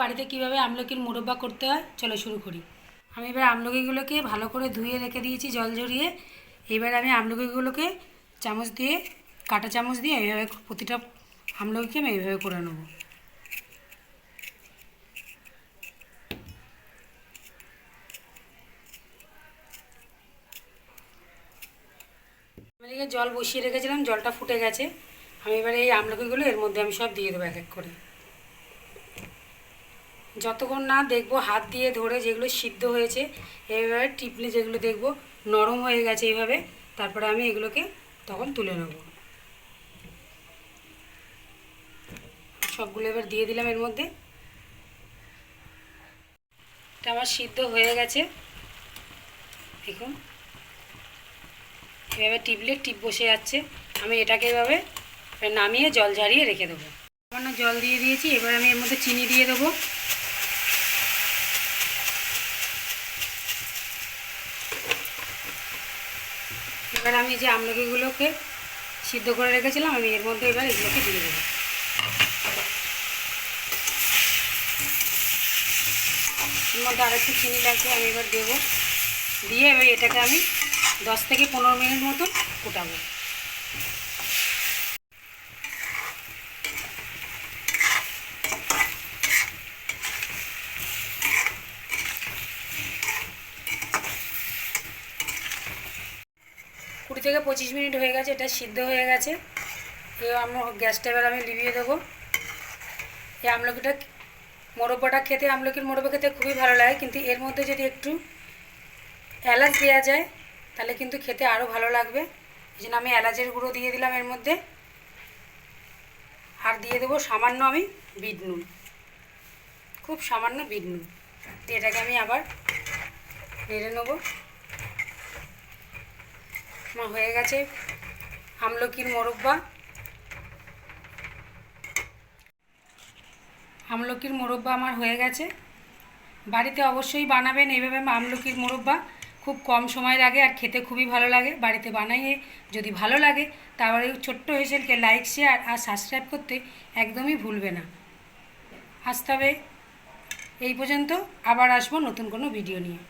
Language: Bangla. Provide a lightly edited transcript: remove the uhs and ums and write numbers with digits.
বাড়িতে কিভাবে আমলকির মুরব্বা করতে হয় চলো শুরু করি। আমি এবার আমলকিগুলোকে ভালো করে ধুয়ে রেখে দিয়েছি জল ঝরিয়ে। এবার আমি আমলকিগুলোকে চামচ দিয়ে কাঁটা চামচ দিয়ে এইভাবে প্রতিটা আমলকিকে আমি এইভাবে করে নেব। আমি জল বসিয়ে রেখেছিলাম, জলটা ফুটে গেছে। আমি এবারে এই আমলকিগুলো এর মধ্যে আমি সব দিয়ে দেবো এক এক করে। যতক্ষণ না দেখবো হাত দিয়ে ধরে যেগুলো সিদ্ধ হয়েছে এইভাবে টিপলে যেগুলো দেখবো নরম হয়ে গেছে এইভাবে, তারপরে আমি এগুলোকে তখন তুলে নেব। সবগুলো এবার দিয়ে দিলাম এর মধ্যে। এটা আমার সিদ্ধ হয়ে গেছে দেখুন, এভাবে টিপলে টিপ বসে যাচ্ছে। আমি এটাকে এভাবে নামিয়ে জল ঝারিয়ে রেখে দেবো। সামান্য জল দিয়ে দিয়েছি, এবার আমি এর মধ্যে চিনি দিয়ে দেবো। এবার আমি যে আমলকিগুলোকে সিদ্ধ করে রেখেছিলাম আমি এর মধ্যে এবার এগুলোকে দিয়ে দেবো। এর মধ্যে আরেকটু চিনি লাগবে, আমি এবার দেবো। দিয়ে এবার এটাকে আমি 10 থেকে 15 মিনিট মতন ফুটাবো। কুড়ি থেকে 25 মিনিট হয়ে গেছে, এটা সিদ্ধ হয়ে গেছে। এবার গ্যাসটা এবার আমি লিভিয়ে দেবো। এই আমলকিটা মোরব্বাটা খেতে, আমলকির মোরব্বা খেতে খুবই ভালো লাগে, কিন্তু এর মধ্যে যদি একটু এলাচ দেওয়া যায় তাহলে কিন্তু খেতে আরও ভালো লাগবে। এই জন্য আমি এলাচের গুঁড়ো দিয়ে দিলাম এর মধ্যে। আর দিয়ে দেবো সামান্য আমি বিট নুন, খুব সামান্য বিট নুন। এটাকে আমি আবার নেড়ে নেবো। আমার হয়ে গেছে আমলকির মোরব্বা। আমলকির মোরব্বা আমার হয়ে গেছে। বাড়িতে অবশ্যই বানাবেন এইভাবে আমলকির মোরব্বা, খুব কম সময় লাগে আর খেতে খুবই ভালো লাগে। বাড়িতে বানাইয়ে যদি ভালো লাগে তাহলে ছোট্ট হেসেলকে লাইক শেয়ার আর সাবস্ক্রাইব করতে একদমই ভুলবে না। আসতে হবে। এই পর্যন্ত, আবার আসবো নতুন কোনো ভিডিও নিয়ে।